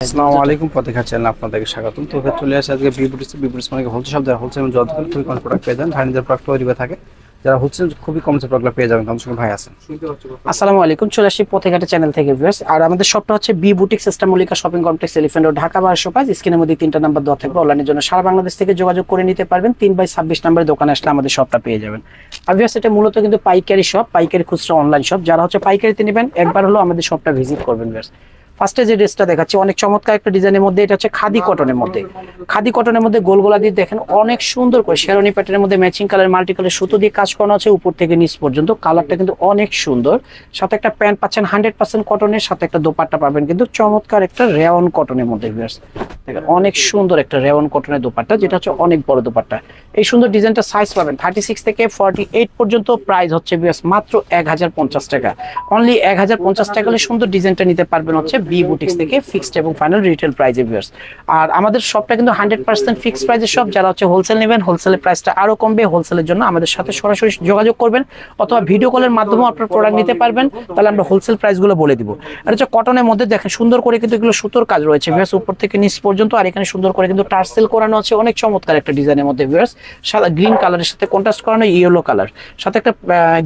আসসালামু আলাইকুম, পথেঘাট চ্যানেলে আপনাদেরকে স্বাগতম। তো চলে আসে আজকে বিবুটিস মানে হোলসেল শপ, যারা হোলসেল যত খুবই কম প্রোডাক্ট পেয়ে যান, ধারণের প্রোডাক্ট তৈরি থাকে, যারা হোলসেল খুবই কম প্রোডাক্ট পেয়ে যাবেন। তার সঙ্গে ভাই আছেন। আসসালামু আলাইকুম, চলে আসি পথেঘাটের চ্যানেল থেকে ভিউয়ার্স। আর আমাদের শপটা হচ্ছে B boutique system Mallika shopping complex, Elephant Road, Dhaka 1205। স্ক্রিনের মধ্যে 3টা নাম্বার দেওয়া থাকবে। অনলাইনের জন্য সারা বাংলাদেশ থেকে যোগাযোগ করে নিতে পারবেন। 3/26 নম্বরের দোকানে আসলে আমাদের শপটা পেয়ে যাবেন। আর ভিউয়ার্স, এটা মূলত কিন্তু পাইকারি শপ, পাইকারি খুচরা অনলাইন শপ। যারা হচ্ছে পাইকারিতে নেবেন, একবার হলো আমাদের শপটা ভিজিট করবেন ভিউয়ার্স। ফার্স্টে যে ড্রেসটা দেখাচ্ছি অনেক চমৎকার একটা ডিজাইনের মধ্যে, এটা হচ্ছে খাদি কটনের মধ্যে। খাদি কটনের মধ্যে গোলগোলা দিয়ে দেখেন অনেক সুন্দর করে শেরওয়ানি প্যাটার্নের মধ্যে ম্যাচিং কালার মাল্টি কালার সুতো দিয়ে কাজ করানো আছে উপর থেকে নিচ পর্যন্ত। কালারটা কিন্তু অনেক সুন্দর। সাথে একটা প্যান্ট পাচ্ছেন 100% কটনের, সাথে একটা দোপাট্টা পাবেন কিন্তু চমৎকার একটা রেওন কটনের মধ্যে ভিউয়ার্স। দেখেন অনেক সুন্দর একটা রেওন কটনের দোপাট্টা, যেটা হচ্ছে অনেক বড় দোপাট্টা। এই সুন্দর ডিজাইনটা সাইজ পাবেন 36 থেকে 48 পর্যন্ত। প্রাইস হচ্ছে ভিউয়ার্স মাত্র 1050 টাকা। অনলি 1050 টাকা হলে সুন্দর ডিজাইনটা নিতে পারবেন হচ্ছে বি বুটিক্স থেকে, ফিক্সড এবং ফাইনাল রিটেল প্রাইসে ভিউয়ার্স। আর আমাদের শপটা কিন্তু 100% ফিক্সড প্রাইসের শপ। যারা হচ্ছে হোলসেল নেবেন, হোলসেলের প্রাইসটা আরো কমবে। হোলসেলের জন্য আমাদের সাথে সরাসরি যোগাযোগ করবেন, অথবা ভিডিও কলের মাধ্যমেও আপনার প্রোডাক্ট নিতে পারবেন। তাহলে আমরা হোলসেল প্রাইসগুলো বলে দিব। আর হচ্ছে কটনের মধ্যে দেখেন সুন্দর করে কিন্তু এগুলো সুতোর কাজ রয়েছে ভিউয়ার্স, উপর থেকে নিচ পর্যন্ত। আর এখানে সুন্দর করে কিন্তু টার্সেল করানো আছে, অনেক চমৎকার একটা ডিজাইনের মধ্যে ভিউয়ার্স। সাদা গ্রিন কালারের সাথে কন্ট্রাস্ট করানো ইয়েলো কালার, সাথে একটা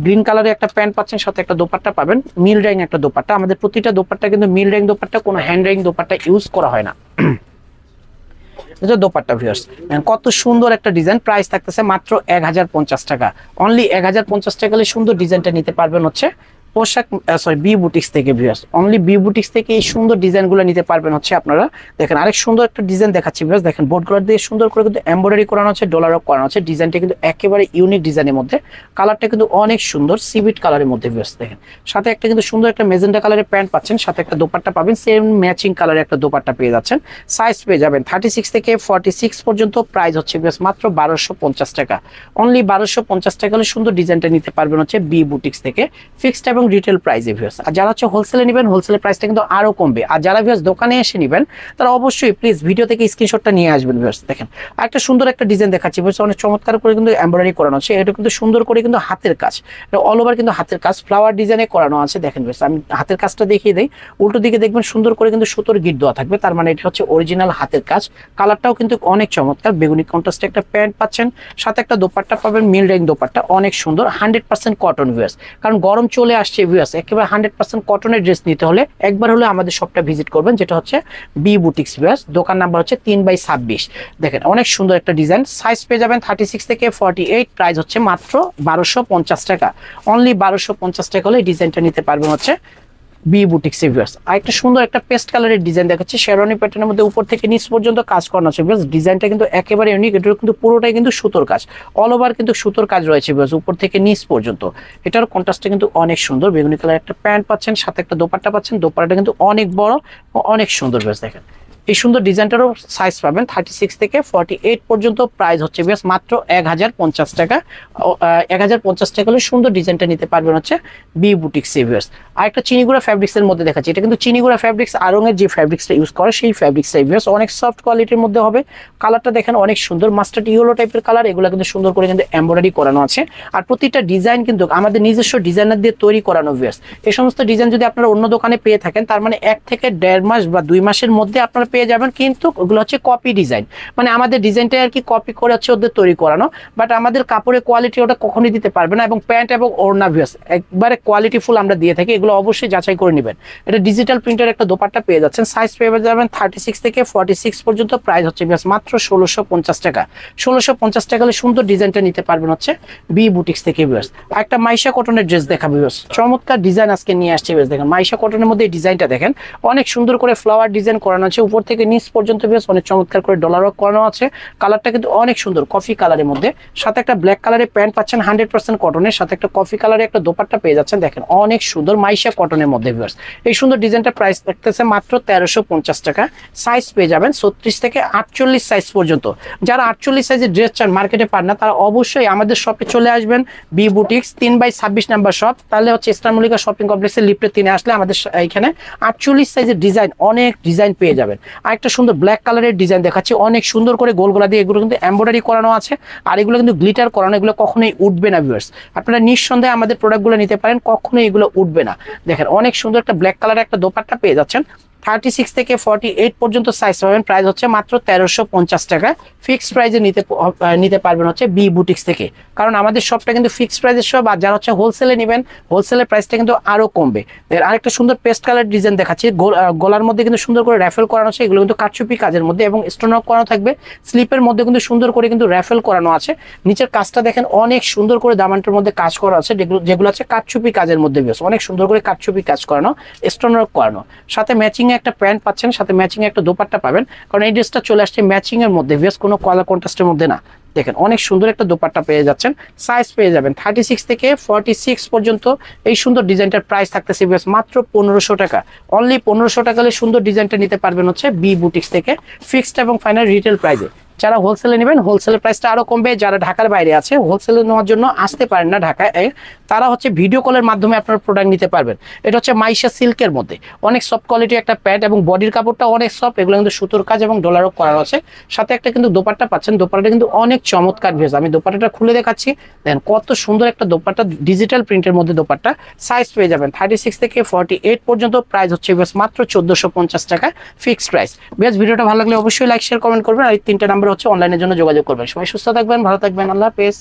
গ্রিন কালারের একটা প্যান্ট পাচ্ছেন, সাথে একটা দোপাট্টা পাবেন মিল র্যাং একটা দোপাট্টা। আমাদের প্রতিটা দোপাট্টা কিন্তু মিল র্যাং দোপাট্টা, কোনো হ্যান্ড র্যাং দোপাট্টা ইউজ করা হয় না। দোপাট্টা ভিউয়ার্স কত সুন্দর একটা ডিজাইন। প্রাইস থাকতেছে মাত্র 1050 টাকা। অনলি 1050 টাকা হলে সুন্দর ডিজাইনটা নিতে পারবেন হচ্ছে পোশাক বি বুটিক্স থেকে ভিউয়ার্স। অনলি বি বুটিক্স থেকে এই সুন্দর ডিজাইনগুলো নিতে পারবেন হচ্ছে আপনারা। দেখেন আরেক সুন্দর একটা ডিজাইন দেখাচ্ছি ভিউয়ার্স। দেখেন বোর্ড কালার দিয়ে সুন্দর করে কিন্তু এমব্রয়ডারি করানো আছে, ডলার ওয়ার্ক করানো আছে। ডিজাইনটা কিন্তু একেবারে ইউনিক ডিজাইনের মধ্যে। কালারটা কিন্তু অনেক সুন্দর সিভিট কালারের মধ্যে ভিউয়ার্স। দেখেন সাথে একটা কিন্তু সুন্দর একটা মেজেন্টা কালারের প্যান্ট পাচ্ছেন, সাথে একটা দোপাট্টা পাবেন, সেম ম্যাচিং কালারের একটা দোপাট্টা পেয়ে যাচ্ছেন। সাইজ পেয়ে যাবেন 36 থেকে 46 পর্যন্ত। প্রাইস হচ্ছে ভিউয়ার্স মাত্র 1250 টাকা। অনলি 1250 টাকা হলে সুন্দর ডিজাইনটা নিতে পারবেন হচ্ছে বি বুটিক্স থেকে, ফিক্সড এবং রিটেল প্রাইসে ভিউয়ার্স। আর যারা হচ্ছে হোলসেলে নেবেন, হোলসেলের প্রাইসটা কিন্তু আরো কমবে। আর যারা ভিউয়ার্স দোকানে এসে নেবেন, তারা অবশ্যই প্লিজ ভিডিও থেকে স্ক্রিনশটটা নিয়ে আসবেন ভিউয়ার্স। দেখেন আর একটা সুন্দর একটা ডিজাইন দেখাচ্ছি ভিউয়ার্স, অনেক চমৎকার করে কিন্তু এমব্রয়ডারি করানো আছে। এটা কিন্তু সুন্দর করে কিন্তু হাতের কাজ, এটা অল ওভার কিন্তু হাতের কাজ, ফ্লাওয়ার ডিজাইনে করানো আছে। দেখেন ভিউয়ার্স আমি হাতের কাজটা দেখিয়ে দেই। উল্টো দিকে দেখবেন সুন্দর করে কিন্তু সুতোর গিট দেওয়া থাকবে, তার মানে এটা হচ্ছে অরিজিনাল হাতের কাজ। কালারটাও কিন্তু অনেক চমৎকার, বেগুনি কন্ট্রাস্টে একটা প্যান্ট পাচ্ছেন, সাথে একটা দোপাট্টা পাবেন মিল রেঞ্জ দোপাট্টা, অনেক সুন্দর। 100% কটন ভিউয়ার্স, কারণ গরম চলে আসছে ভিউয়ার্স। একেবারে 100% কটনের ড্রেস নিতে হলে একবার হলে আমাদের শপটা ভিজিট করবেন, যেটা হচ্ছে বি বুটিক্স ভিউয়ার্স। দোকান নাম্বার হচ্ছে 3/26। দেখেন অনেক সুন্দর একটা ডিজাইন। সাইজ পেয়ে যাবেন 36 থেকে 48। প্রাইস হচ্ছে মাত্র 1250 টাকা। অনলি 1250 টাকা হলে ডিজাইনটা নিতে পারবেন হচ্ছে বি বুটিক্স ভিউয়ার্স। আর একটা সুন্দর একটা পেস্ট কালারের ডিজাইন দেখাচ্ছি, শেরওয়ানি প্যাটার্নের মধ্যে উপর থেকে নিচ পর্যন্ত কাজ করানো আছে ভিউয়ার্স। ডিজাইনটা কিন্তু একেবারে ইউনিক। এটার কিন্তু পুরোটাই কিন্তু সুতোর কাজ, অল ওভার কিন্তু সুতোর কাজ রয়েছে ভিউয়ার্স, উপর থেকে নিচ পর্যন্ত। এটার কন্ট্রাস্টটা কিন্তু অনেক সুন্দর। বেগুনি কালার একটা প্যান্ট পাচ্ছেন, সাথে একটা দোপাট্টা পাচ্ছেন। দোপাট্টাটা কিন্তু অনেক বড়, অনেক সুন্দর ভিউয়ার্স। দেখেন এই সুন্দর ডিজাইনটারও সাইজ পাবেন 36 থেকে 48 পর্যন্ত। প্রাইস হচ্ছে বেশ মাত্র 1050 টাকা। 1050 টাকা হলে সুন্দর ডিজাইনটা নিতে পারবেন হচ্ছে বি বুটিক্স ভিউয়ার্স। আর একটা চিনিগুড়া ফ্যাব্রিক্সের মধ্যে দেখাচ্ছি। এটা কিন্তু চিনিগুড়া ফ্যাব্রিক্স, আড়ংয়ের যে ফ্যাব্রিক্সটা ইউজ করে সেই ফ্যাব্রিক্সটা ভিউয়ার্স, অনেক সফট কোয়ালিটির মধ্যে হবে। কালারটা দেখেন অনেক সুন্দর, মাস্টার্ড ইয়েলো টাইপের কালার। এগুলো কিন্তু সুন্দর করে কিন্তু এমব্রয়ডারি করানো আছে। আর প্রতিটা ডিজাইন কিন্তু আমাদের নিজস্ব ডিজাইনার দিয়ে তৈরি করানো ভিউয়ার্স। এই সমস্ত ডিজাইন যদি আপনারা অন্য দোকানে পেয়ে থাকেন, তার মানে 1 থেকে 1.5 মাস বা 2 মাসের মধ্যে আপনারা পেয়ে যাবেন, কিন্তু ওগুলো হচ্ছে কপি ডিজাইন। মানে আমাদের ডিজাইনটা আর কি কপি করে হচ্ছে ওদের তৈরি করানো, বাট আমাদের কাপড়ের কোয়ালিটি ওটা কখনোই দিতে পারবে না। এবং প্যান্ট এবং ওড়না ভিউয়ার্স একবারে কোয়ালিটি ফুল আমরা দিয়ে থাকি, এগুলো অবশ্যই যাচাই করে নেবেন। এটা ডিজিটাল প্রিন্টের একটা দোপাট্টা পেয়ে যাচ্ছেন। সাইজ পেয়ে যাবেন 36 থেকে 46 পর্যন্ত। প্রাইস হচ্ছে ভিউয়ার্স মাত্র 1650 টাকা। 1650 টাকা হলে সুন্দর ডিজাইনটা নিতে পারবেন হচ্ছে বি বুটিক্স থেকে ভিউয়ার্স। আর একটা মাইশা কটনের ড্রেস দেখাবো ভিউয়ার্স, চমৎকার ডিজাইন আজকে নিয়ে আসছে ভিউয়ার্স। দেখেন মাইশা কটনের মধ্যে এই ডিজাইনটা দেখেন, অনেক সুন্দর করে ফ্লাওয়ার ডিজাইন করানো আছে, উপর থেকে নিচ পর্যন্ত ভিউয়ার্স অনেক চমৎকার করে ডলার ওয়ার্ক করানো আছে। কালারটা কিন্তু অনেক সুন্দর কফি কালারের মধ্যে, সাথে একটা ব্ল্যাক কালারের প্যান্ট পাচ্ছেন 100% কটনের, সাথে একটা কফি কালারের একটা দোপাট্টা পেয়ে যাচ্ছেন। দেখেন অনেক সুন্দর মাইশা কটনের মধ্যে ভিউয়ার্স। এই সুন্দর ডিজাইনটা প্রাইস থাকতেছে মাত্র 1350 টাকা। সাইজ পেয়ে যাবেন 36 থেকে 48 সাইজ পর্যন্ত। যারা 48 সাইজের ড্রেস চান, মার্কেটে পান না, তারা অবশ্যই আমাদের শপে চলে আসবেন, বি বুটিক্স 3/26 নাম্বার শপ। তাহলে হচ্ছে ইস্টার মল্লিকা শপিং কমপ্লেক্সের লিফটে 3 আসলে আমাদের এখানে 48 সাইজের ডিজাইন, অনেক ডিজাইন পেয়ে যাবেন। আরেকটা সুন্দর ব্ল্যাক কালারের ডিজাইন দেখাচ্ছি, অনেক সুন্দর করে গোল গলা দিয়ে, এগুলো কিন্তু এমব্রয়ডারি করানো আছে আর এগুলো কিন্তু গ্লিটার করানো, এগুলো কখনোই উঠবে না ভিউয়ার্স। আপনারা নিঃসন্দেহে আমাদের প্রোডাক্টগুলো নিতে পারেন, কখনোই এগুলো উঠবে না। দেখেন অনেক সুন্দর একটা ব্ল্যাক কালারের একটা দোপাট্টা পেয়ে যাচ্ছেন। 36 থেকে 48 পর্যন্ত সাইজ পাবেন, প্রাইস হচ্ছে মাত্র 1350 টাকা। ফিক্সড প্রাইসে নিতে পারবেন হচ্ছে বি বুটিক্স থেকে, কারণ আমাদের শপটা কিন্তু ফিক্সড প্রাইসের সব, আর যারা হচ্ছে হোলসেলে নেবেন হোলসেলের প্রাইসটা কিন্তু আরো কমবে। আরেকটা সুন্দর পেস্ট কালার ডিজাইন দেখাচ্ছি, গলার মধ্যে কিন্তু সুন্দর করে র্যাফেল করানো আছে, এগুলো কিন্তু কারচুপি কাজের মধ্যে এবং স্টোন ওয়ার্ক করানো থাকবে। স্লিপের মধ্যে কিন্তু সুন্দর করে কিন্তু র্যাফেল করানো আছে। নিচের কাজটা দেখেন অনেক সুন্দর করে দামানটার মধ্যে কাজ করা আছে, যেগুলো আছে কারচুপি কাজের মধ্যে, অনেক সুন্দর করে কারচুপি কাজ করানো, স্টোন ওয়ার্ক করানো। সাথে ম্যাচিং এ একটা প্যান্ট পাচ্ছেন, সাথে ম্যাচিং এ একটা দোপাট্টা পাবেন, কারণ এই ড্রেসটা চলে আসছে ম্যাচিং এর মধ্যে, কোনো কালার কন্ট্রাস্টের মধ্যে না। দেখেন অনেক সুন্দর একটা দোপাট্টা পেয়ে যাচ্ছেন। সাইজ পেয়ে যাবেন 36 থেকে 46 পর্যন্ত। এই সুন্দর ডিজাইনটার প্রাইস থাকতেছে মাত্র 1500 টাকা। অনলি 1500 টাকা হলে সুন্দর ডিজাইনটা নিতে পারবেন হচ্ছে বি বুটিক্স থেকে, ফিক্সড এবং ফাইনাল রিটেল প্রাইসে। যারা হোলসেলে নেবেন হোলসেলের প্রাইসটা আরো কমবে, যারা ঢাকার বাইরে আছে হোলসেলে নেওয়ার জন্য আসতে পারেন না ঢাকায়, তারা হচ্ছে ভিডিও কলের মাধ্যমে আপনার প্রোডাক্ট নিতে পারবেন। এটা হচ্ছে মাইশা সিল্কের মধ্যে অনেক সফট কোয়ালিটি একটা প্যান্ট এবং বডির কাপড়টা অনেক সফট, এগুলো কিন্তু সুতোর কাজ এবং ডলারও করা আছে। সাথে একটা কিন্তু দোপাট্টা পাচ্ছেন, দোপাট্টাটা কিন্তু অনেক চমৎকার ভেজ, আমি দোপাট্টাটা খুলে দেখাচ্ছি। দেখেন কত সুন্দর একটা দোপাট্টা, ডিজিটাল প্রিন্টের মধ্যে দোপাট্টা। সাইজ পেয়ে যাবেন 36 থেকে 48 পর্যন্ত। প্রাইস হচ্ছে মাত্র 1450 টাকা ফিক্সড প্রাইস। বেশ, ভিডিওটা ভালো লাগলে অবশ্যই লাইক শেয়ার কমেন্ট করবেন, আর এই 3টা নাম্বার হচ্ছে অনলাইনের জন্য যোগাযোগ করবেন। সবাই সুস্থ থাকবেন, ভালো থাকবেন, আল্লাহ হাফেজ।